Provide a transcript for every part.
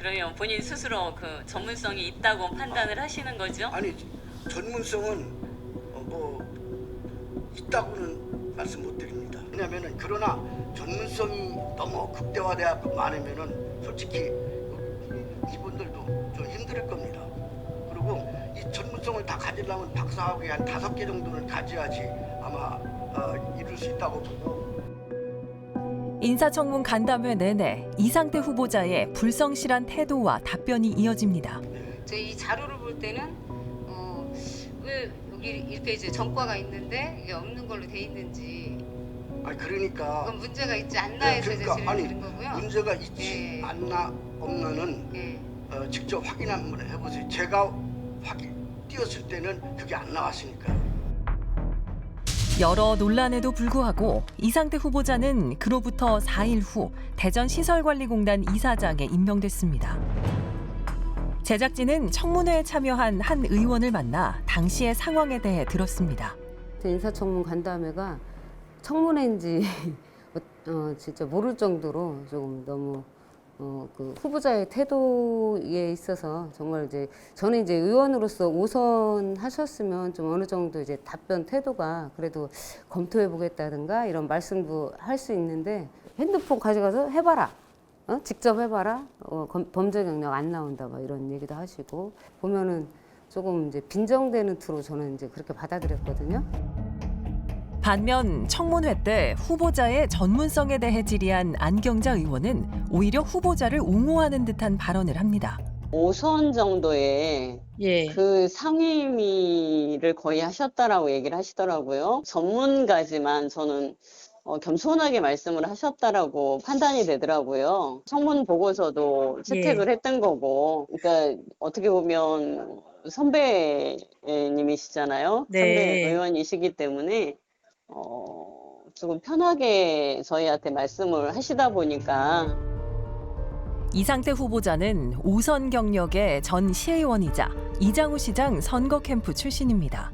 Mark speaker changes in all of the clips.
Speaker 1: 그러면 본인 스스로 그 전문성이 있다고 판단을 하시는 거죠?
Speaker 2: 아니, 전문성은 뭐 있다고는 말씀 못 드립니다. 왜냐면은 그러나 전문성이 너무 극대화되어 많으면은 솔직히 이분들도 좀 힘들 겁니다. 그리고 이 전문성을 다 가지려면 박사학위 한 5개 정도는 가져야지 아마 이룰 수 있다고 보고.
Speaker 3: 인사청문 간담회 내내 이상태 후보자의 불성실한 태도와 답변이 이어집니다.
Speaker 4: 저희 이 자료를 볼 때는 왜 여기 이렇게 이제 전과가 있는데 이게 없는 걸로 돼 있는지
Speaker 2: 아니 그러니까
Speaker 4: 그건 문제가 있지 않나 해서
Speaker 2: 그러니까,
Speaker 4: 제가
Speaker 2: 아니,
Speaker 4: 질문드린 거고요.
Speaker 2: 문제가 있지
Speaker 4: 예.
Speaker 2: 않나 없나는
Speaker 4: 예.
Speaker 2: 직접 확인 한번 해보세요. 제가 띄웠을 때는 그게 안 나왔으니까요.
Speaker 3: 여러 논란에도 불구하고 이상태 후보자는 그로부터 4일 후 대전시설관리공단 이사장에 임명됐습니다. 제작진은 청문회에 참여한 한 의원을 만나 당시의 상황에 대해 들었습니다.
Speaker 5: 인사청문 간담회가 청문회인지 진짜 모를 정도로 조금 너무 그 후보자의 태도에 있어서 정말 이제 저는 이제 의원으로서 5선 하셨으면 좀 어느 정도 이제 답변 태도가 그래도 검토해 보겠다든가 이런 말씀도 할 수 있는데 핸드폰 가져가서 해봐라. 직접 해봐라. 범죄 경력 안 나온다. 막 이런 얘기도 하시고 보면은 조금 이제 빈정대는 투로 저는 이제 그렇게 받아들였거든요.
Speaker 3: 반면 청문회 때 후보자의 전문성에 대해 질의한 안경자 의원은 오히려 후보자를 옹호하는 듯한 발언을 합니다.
Speaker 6: 5선 정도의
Speaker 7: 예.
Speaker 6: 그 상임위를 거의 하셨다라고 얘기를 하시더라고요. 전문가지만 저는 겸손하게 말씀을 하셨다라고 판단이 되더라고요. 청문 보고서도 채택을 했던 거고, 그러니까 어떻게 보면 선배님이시잖아요.
Speaker 7: 네.
Speaker 6: 선배 의원이시기 때문에 조금 편하게 저희한테 말씀을 하시다 보니까.
Speaker 3: 이상태 후보자는 5선 경력의 전 시의원이자 이장우 시장 선거 캠프 출신입니다.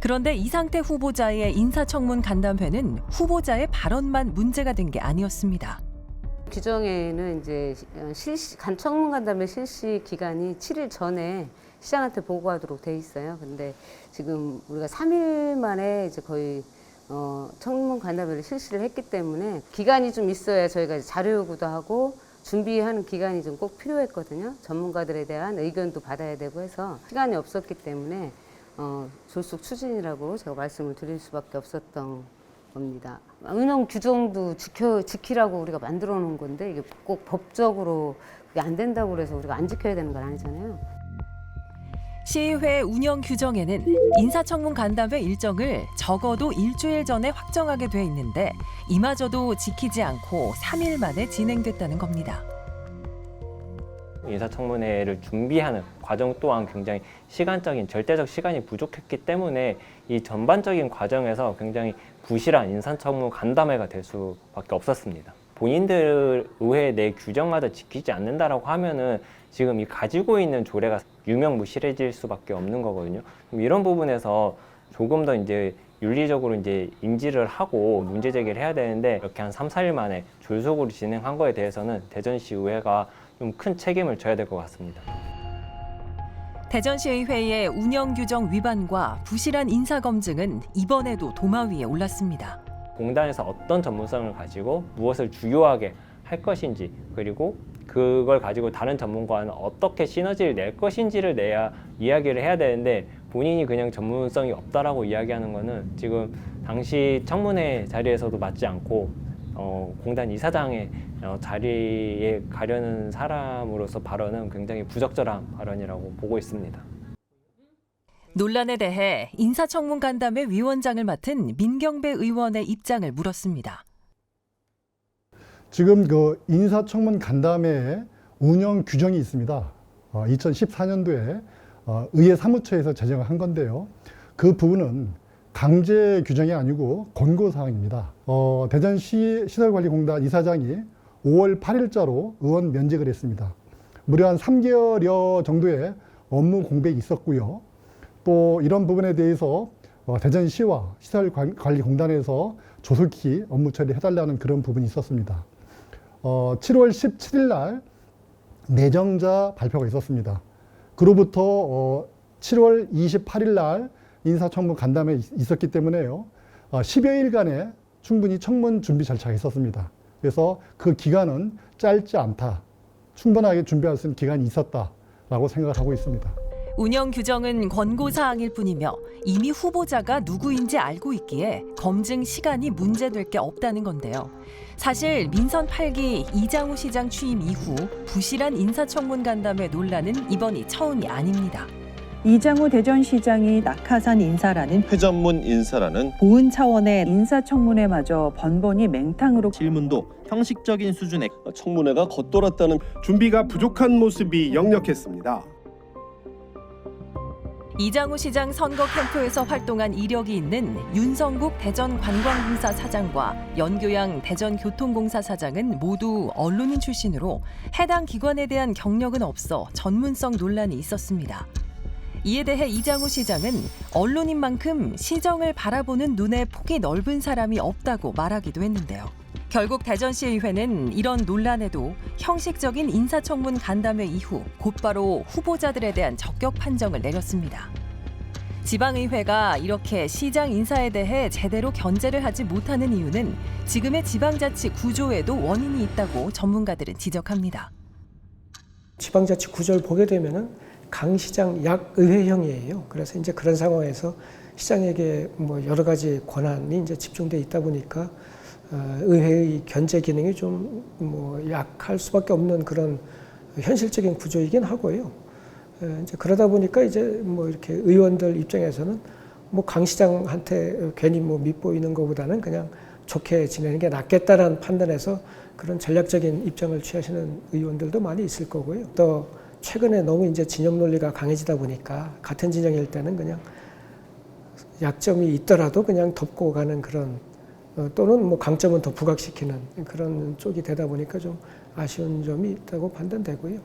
Speaker 3: 그런데 이상태 후보자의 인사청문 간담회는 후보자의 발언만 문제가 된 게 아니었습니다.
Speaker 5: 규정에는 이제 청문 간담회 실시 기간이 7일 전에 시장한테 보고하도록 돼 있어요. 근데 지금 우리가 3일 만에 이제 거의 청문 간담회를 실시를 했기 때문에 기간이 좀 있어야 저희가 이제 자료 요구도 하고 준비하는 기간이 좀 꼭 필요했거든요. 전문가들에 대한 의견도 받아야 되고 해서 시간이 없었기 때문에 졸속 추진이라고 제가 말씀을 드릴 수밖에 없었던 겁니다. 운영 규정도 지키라고 우리가 만들어 놓은 건데 이게 꼭 법적으로 그게 안 된다고 그래서 우리가 안 지켜야 되는 건 아니잖아요.
Speaker 3: 시의회 운영 규정에는 인사청문 간담회 일정을 적어도 일주일 전에 확정하게 돼 있는데 이마저도 지키지 않고 3일 만에 진행됐다는 겁니다.
Speaker 8: 인사청문회를 준비하는 과정 또한 굉장히 시간적인 절대적 시간이 부족했기 때문에 이 전반적인 과정에서 굉장히 부실한 인사청문 간담회가 될 수밖에 없었습니다. 본인들 의회 내 규정마다 지키지 않는다라고 하면은 지금 이 가지고 있는 조례가 유명무실해질 수밖에 없는 거거든요. 이런 부분에서 조금 더 이제 윤리적으로 이제 인지를 하고 문제 제기를 해야 되는데 이렇게 한 3, 4일 만에 졸속으로 진행한 거에 대해서는 대전시 의회가 좀 큰 책임을 져야 될 것 같습니다.
Speaker 3: 대전시의회의 운영 규정 위반과 부실한 인사 검증은 이번에도 도마 위에 올랐습니다.
Speaker 8: 공단에서 어떤 전문성을 가지고 무엇을 주요하게 할 것인지 그리고 그걸 가지고 다른 전문가와는 어떻게 시너지를 낼 것인지를 내야 이야기를 해야 되는데 본인이 그냥 전문성이 없다라고 이야기하는 거는 지금 당시 청문회 자리에서도 맞지 않고 공단 이사장의 자리에 가려는 사람으로서 발언은 굉장히 부적절한 발언이라고 보고 있습니다.
Speaker 3: 논란에 대해 인사청문 간담회 위원장을 맡은 민경배 의원의 입장을 물었습니다.
Speaker 9: 지금 그 인사청문 간담회 운영 규정이 있습니다. 2014년도에 의회 사무처에서 제정한 건데요. 그 부분은 강제 규정이 아니고 권고사항입니다. 대전시 시설관리공단 이사장이 5월 8일자로 의원 면직을 했습니다. 무려 한 3개월여 정도의 업무 공백이 있었고요. 또 이런 부분에 대해서 대전시와 시설관리공단에서 조속히 업무 처리해달라는 그런 부분이 있었습니다. 7월 17일 날 내정자 발표가 있었습니다. 그로부터 7월 28일 날 인사청문 간담회 있었기 때문에요. 10여일간의 충분히 청문 준비 절차가 있었습니다. 그래서 그 기간은 짧지 않다. 충분하게 준비할 수 있는 기간이 있었다라고 생각하고 있습니다.
Speaker 3: 운영 규정은 권고사항일 뿐이며 이미 후보자가 누구인지 알고 있기에 검증 시간이 문제될 게 없다는 건데요. 사실 민선 8기 이장우 시장 취임 이후 부실한 인사청문 간담회 논란은 이번이 처음이 아닙니다.
Speaker 7: 이장우 대전시장이 낙하산 인사라는
Speaker 10: 회전문 인사라는
Speaker 7: 보은 차원의 인사청문회마저 번번이 맹탕으로
Speaker 10: 질문도 형식적인 수준의
Speaker 11: 청문회가 겉돌았다는 준비가 부족한 모습이 역력했습니다.
Speaker 3: 이장우 시장 선거 캠프에서 활동한 이력이 있는 윤성국 대전관광공사 사장과 연교양 대전교통공사 사장은 모두 언론인 출신으로 해당 기관에 대한 경력은 없어 전문성 논란이 있었습니다. 이에 대해 이장우 시장은 언론인 만큼 시정을 바라보는 눈의 폭이 넓은 사람이 없다고 말하기도 했는데요. 결국 대전시의회는 이런 논란에도 형식적인 인사청문 간담회 이후 곧바로 후보자들에 대한 적격 판정을 내렸습니다. 지방의회가 이렇게 시장 인사에 대해 제대로 견제를 하지 못하는 이유는 지금의 지방자치 구조에도 원인이 있다고 전문가들은 지적합니다.
Speaker 12: 지방자치 구조를 보게 되면은 강 시장 약 의회형이에요. 그래서 이제 그런 상황에서 시장에게 뭐 여러 가지 권한이 이제 집중돼 있다 보니까 의회의 견제 기능이 좀 뭐 약할 수밖에 없는 그런 현실적인 구조이긴 하고요. 이제 그러다 보니까 이제 뭐 이렇게 의원들 입장에서는 뭐 강 시장한테 괜히 뭐 밉보이는 것보다는 그냥 좋게 지내는 게 낫겠다라는 판단에서 그런 전략적인 입장을 취하시는 의원들도 많이 있을 거고요. 또 최근에 너무 이제 진영 논리가 강해지다 보니까 같은 진영일 때는 그냥 약점이 있더라도 그냥 덮고 가는 그런 또는 뭐 강점은 더 부각시키는 그런 쪽이 되다 보니까 좀 아쉬운 점이 있다고 판단되고요.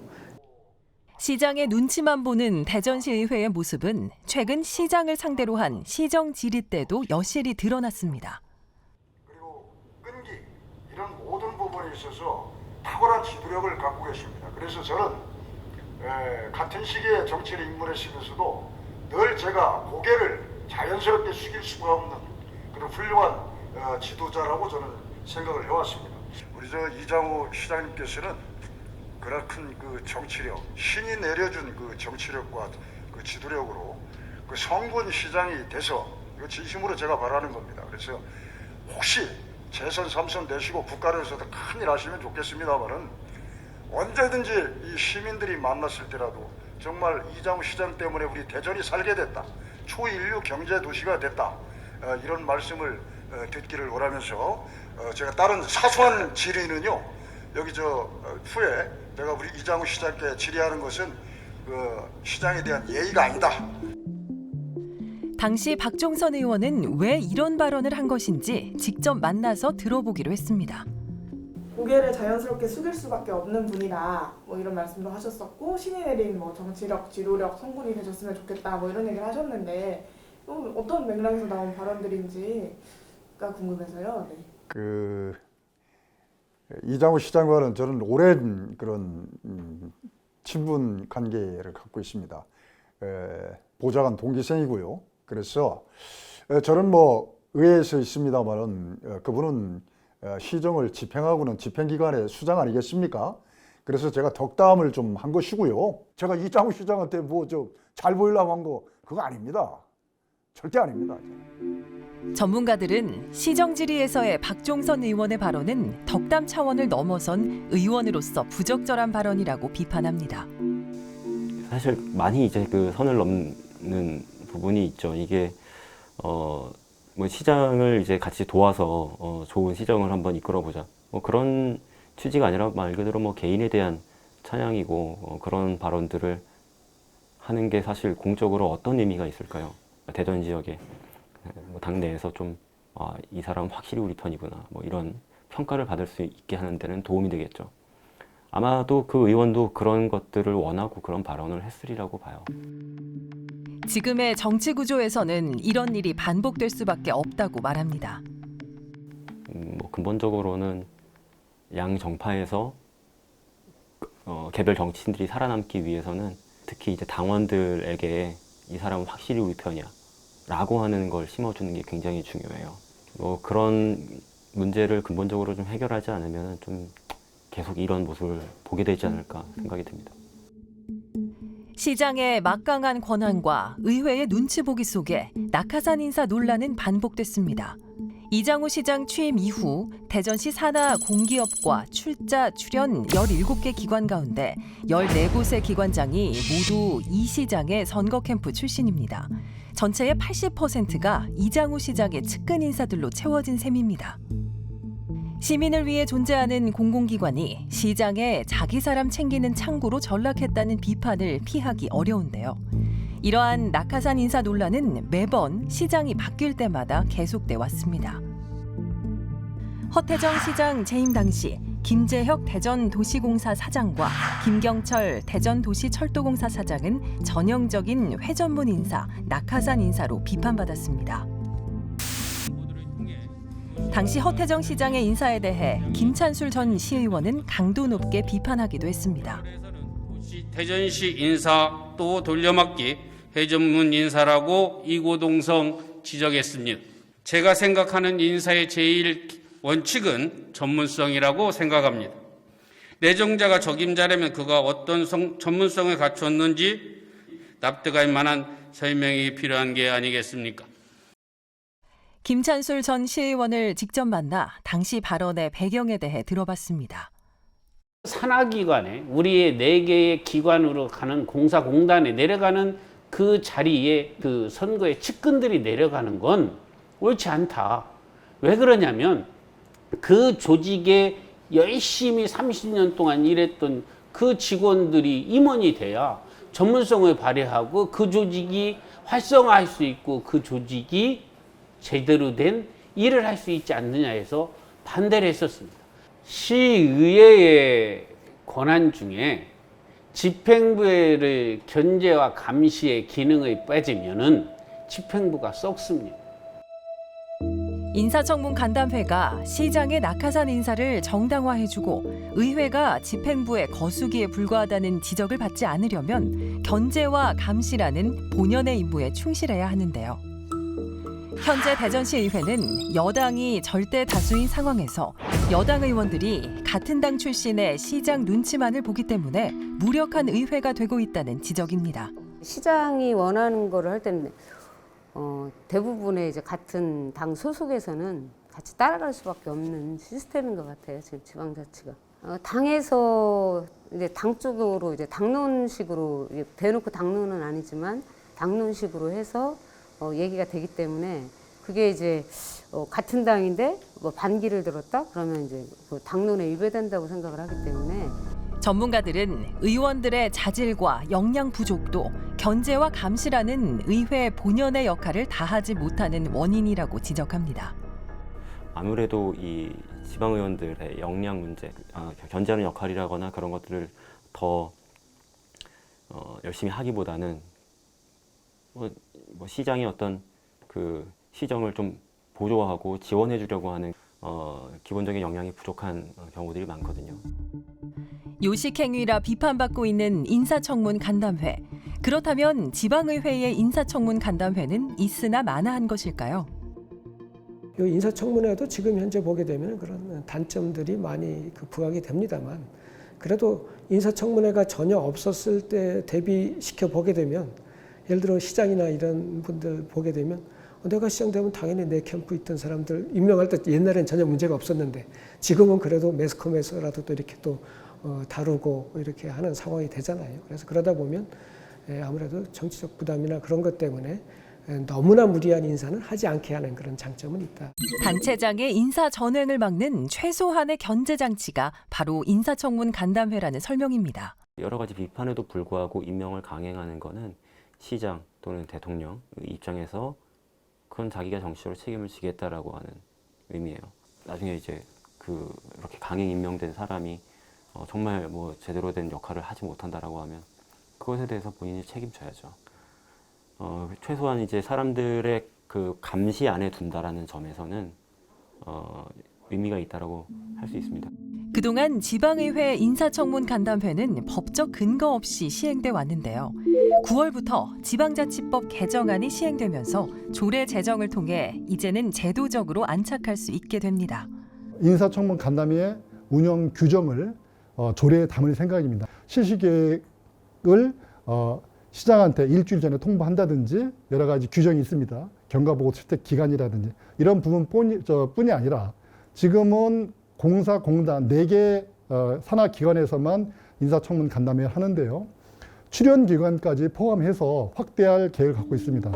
Speaker 3: 시장의 눈치만 보는 대전시의회의 모습은 최근 시장을 상대로 한 시정 질의 때도 여실히 드러났습니다.
Speaker 13: 그리고 끈기 이런 모든 부분에 있어서 탁월한 지도력을 갖고 계십니다. 그래서 저는 같은 시기에 정치를 입문했으면서도 늘 제가 고개를 자연스럽게 숙일 수가 없는 그런 훌륭한 지도자라고 저는 생각을 해왔습니다. 우리 이장우 시장님께서는 그런 큰 그 정치력, 신이 내려준 그 정치력과 그 지도력으로 그 성군 시장이 돼서 이거 진심으로 제가 바라는 겁니다. 그래서 혹시 재선 3선 되시고 국가를 위해서도 큰일 하시면 좋겠습니다만은 언제든지 이 시민들이 만났을 때라도 정말 이장우 시장 때문에 우리 대전이 살게 됐다. 초인류 경제 도시가 됐다. 이런 말씀을 듣기를 원하면서 제가 다른 사소한 질의는요. 여기 후에 내가 우리 이장우 시장께 질의하는 것은 그 시장에 대한 예의가 아니다.
Speaker 3: 당시 박종선 의원은 왜 이런 발언을 한 것인지 직접 만나서 들어보기로 했습니다.
Speaker 14: 고개를 자연스럽게 숙일 수밖에 없는 분이다. 뭐 이런 말씀도 하셨었고 신이 내린 뭐 정치력, 지도력, 성군이 되셨으면 좋겠다. 뭐 이런 얘기를 하셨는데 어떤 맥락에서 나온 발언들인지가 궁금해서요. 네.
Speaker 13: 그 이장우 시장과는 저는 오랜 그런 친분 관계를 갖고 있습니다. 보좌관 동기생이고요. 그래서 저는 뭐 의회에서 있습니다만은 그분은 시정을 집행하고는 집행기관의 수장 아니겠습니까? 그래서 제가 덕담을 좀 한 것이고요. 제가 이장우 시장한테 뭐 잘 보이려고 한 거 그거 아닙니다. 절대 아닙니다.
Speaker 3: 전문가들은 시정 질의에서의 박종선 의원의 발언은 덕담 차원을 넘어선 의원으로서 부적절한 발언이라고 비판합니다.
Speaker 8: 사실 많이 이제 그 선을 넘는 부분이 있죠. 이게 뭐 시장을 이제 같이 도와서 좋은 시정을 한번 이끌어보자. 뭐 그런 취지가 아니라 말 그대로 뭐 개인에 대한 찬양이고 그런 발언들을 하는 게 사실 공적으로 어떤 의미가 있을까요? 대전 지역에 뭐 당내에서 좀 이 사람 확실히 우리 편이구나 뭐 이런 평가를 받을 수 있게 하는 데는 도움이 되겠죠. 아마도 그 의원도 그런 것들을 원하고 그런 발언을 했으리라고 봐요.
Speaker 3: 지금의 정치 구조에서는 이런 일이 반복될 수밖에 없다고 말합니다.
Speaker 8: 뭐 근본적으로는 양 정파에서 개별 정치인들이 살아남기 위해서는 특히 이제 당원들에게 이 사람은 확실히 우리 편이야 라고 하는 걸 심어주는 게 굉장히 중요해요. 그런 문제를 근본적으로 좀 해결하지 않으면 좀 계속 이런 모습을 보게 되지 않을까 생각이 듭니다.
Speaker 3: 시장의 막강한 권한과 의회의 눈치 보기 속에 낙하산 인사 논란은 반복됐습니다. 이장우 시장 취임 이후 대전시 산하 공기업과 출자 출연 17개 기관 가운데 14곳의 기관장이 모두 이 시장의 선거 캠프 출신입니다. 전체의 80%가 이장우 시장의 측근 인사들로 채워진 셈입니다. 시민을 위해 존재하는 공공기관이 시장에 자기 사람 챙기는 창구로 전락했다는 비판을 피하기 어려운데요. 이러한 낙하산 인사 논란은 매번 시장이 바뀔 때마다 계속돼 왔습니다. 허태정 시장 재임 당시 김재혁 대전도시공사 사장과 김경철 대전도시철도공사 사장은 전형적인 회전문 인사, 낙하산 인사로 비판받았습니다. 당시 허태정 시장의 인사에 대해 김찬술 전 시의원은 강도 높게 비판하기도 했습니다.
Speaker 15: 대전시 인사 또 돌려막기 회전문 인사라고 이고동성 지적했습니다. 제가 생각하는 인사의 제일 원칙은 전문성이라고 생각합니다. 내정자가 적임자라면 그가 어떤 전문성을 갖추었는지 납득할 만한 설명이 필요한 게 아니겠습니까?
Speaker 3: 김찬술 전 시의원을 직접 만나 당시 발언의 배경에 대해 들어봤습니다.
Speaker 16: 산하기관에 우리의 4개의 기관으로 가는 공사공단에 내려가는 그 자리에 그 선거의 측근들이 내려가는 건 옳지 않다. 왜 그러냐면 그 조직에 열심히 30년 동안 일했던 그 직원들이 임원이 돼야 전문성을 발휘하고 그 조직이 활성화할 수 있고 그 조직이 제대로 된 일을 할 수 있지 않느냐 해서 반대를 했었습니다. 시의회의 권한 중에 집행부를 견제와 감시의 기능을 빼지면은 집행부가 썩습니다.
Speaker 3: 인사청문 간담회가 시장의 낙하산 인사를 정당화해주고 의회가 집행부의 거수기에 불과하다는 지적을 받지 않으려면 견제와 감시라는 본연의 임무에 충실해야 하는데요. 현재 대전시의회는 여당이 절대 다수인 상황에서 여당 의원들이 같은 당 출신의 시장 눈치만을 보기 때문에 무력한 의회가 되고 있다는 지적입니다.
Speaker 5: 시장이 원하는 거를 할 때는 대부분의 이제 같은 당 소속에서는 같이 따라갈 수밖에 없는 시스템인 것 같아요. 지금 지방자치가 당에서 이제 당 쪽으로 이제 당론식으로 대놓고 당론은 아니지만 당론식으로 해서 얘기가 되기 때문에 그게 이제 같은 당인데 뭐 반기를 들었다 그러면 이제 그 당론에 위배된다고 생각을 하기 때문에.
Speaker 3: 전문가들은 의원들의 자질과 역량 부족도 견제와 감시라는 의회 본연의 역할을 다하지 못하는 원인이라고 지적합니다.
Speaker 8: 아무래도 이 지방의원들의 역량 문제, 견제하는 역할이라거나 그런 것들을 더 열심히 하기보다는 뭐 시장이 어떤 그 시정을 좀 보조하고 지원해 주려고 하는 기본적인 역량이 부족한 경우들이 많거든요.
Speaker 3: 요식행위라 비판받고 있는 인사청문 간담회. 그렇다면 지방의회의 인사청문 간담회는 있으나 마나한 것일까요?
Speaker 12: 이 인사청문회도 지금 현재 보게 되면 그런 단점들이 많이 부각이 됩니다만 그래도 인사청문회가 전혀 없었을 때 대비시켜 보게 되면 예를 들어 시장이나 이런 분들 보게 되면 내가 시장 되면 당연히 내 캠프 있던 사람들 임명할 때 옛날엔 전혀 문제가 없었는데 지금은 그래도 매스컴에서라도 또 이렇게 또 다루고 이렇게 하는 상황이 되잖아요. 그래서 그러다 보면 아무래도 정치적 부담이나 그런 것 때문에 너무나 무리한 인사는 하지 않게 하는 그런 장점은 있다.
Speaker 3: 단체장의 인사 전횡을 막는 최소한의 견제 장치가 바로 인사청문 간담회라는 설명입니다.
Speaker 8: 여러 가지 비판에도 불구하고 임명을 강행하는 것은 시장 또는 대통령 입장에서 그건 자기가 정치적으로 책임을 지겠다라고 하는 의미예요. 나중에 이제 이렇게 강행 임명된 사람이 정말 뭐 제대로 된 역할을 하지 못한다라고 하면 그것에 대해서 본인이 책임져야죠. 최소한 이제 사람들의 그 감시 안에 둔다라는 점에서는 의미가 있다라고 할 수 있습니다.
Speaker 3: 그동안 지방의회 인사청문 간담회는 법적 근거 없이 시행돼 왔는데요. 9월부터 지방자치법 개정안이 시행되면서 조례 제정을 통해 이제는 제도적으로 안착할 수 있게 됩니다.
Speaker 9: 인사청문 간담회의 운영 규정을 조례에 담을 생각입니다. 실시 계획을 시장한테 일주일 전에 통보한다든지 여러 가지 규정이 있습니다. 경과보고 채택 기간이라든지 이런 부분뿐이 아니라 지금은 공사, 공단 4개 산하기관에서만 인사청문 간담회를 하는데요. 출연기관까지 포함해서 확대할 계획을 갖고 있습니다.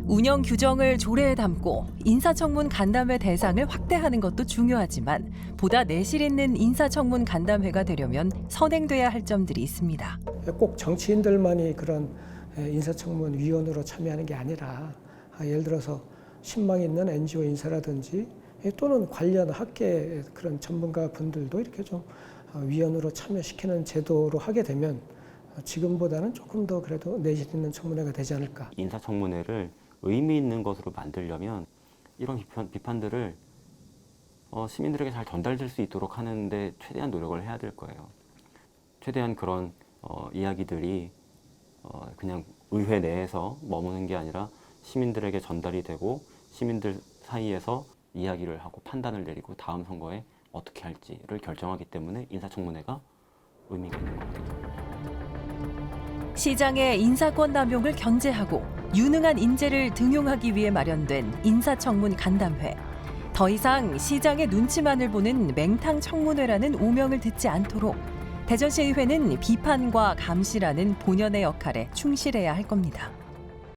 Speaker 3: 운영 규정을 조례에 담고 인사청문 간담회 대상을 확대하는 것도 중요하지만 보다 내실 있는 인사청문 간담회가 되려면 선행돼야 할 점들이 있습니다.
Speaker 12: 꼭 정치인들만이 그런 인사청문 위원으로 참여하는 게 아니라 예를 들어서 신망 있는 NGO 인사라든지 또는 관련 학계 그런 전문가 분들도 이렇게 좀 위원으로 참여시키는 제도로 하게 되면 지금보다는 조금 더 그래도 내실 있는 청문회가 되지 않을까.
Speaker 17: 인사청문회를 의미 있는 것으로 만들려면 이런 비판들을 시민들에게 잘 전달될 수 있도록 하는데 최대한 노력을 해야 될 거예요. 최대한 그런 이야기들이 그냥 의회 내에서 머무는 게 아니라 시민들에게 전달이 되고 시민들 사이에서 이야기를 하고 판단을 내리고 다음 선거에 어떻게 할지를 결정하기 때문에 인사청문회가 의미가 있는 것 같아요.
Speaker 3: 시장의 인사권 남용을 견제하고 유능한 인재를 등용하기 위해 마련된 인사청문 간담회. 더 이상 시장의 눈치만을 보는 맹탕 청문회라는 오명을 듣지 않도록 대전시의회는 비판과 감시라는 본연의 역할에 충실해야 할 겁니다.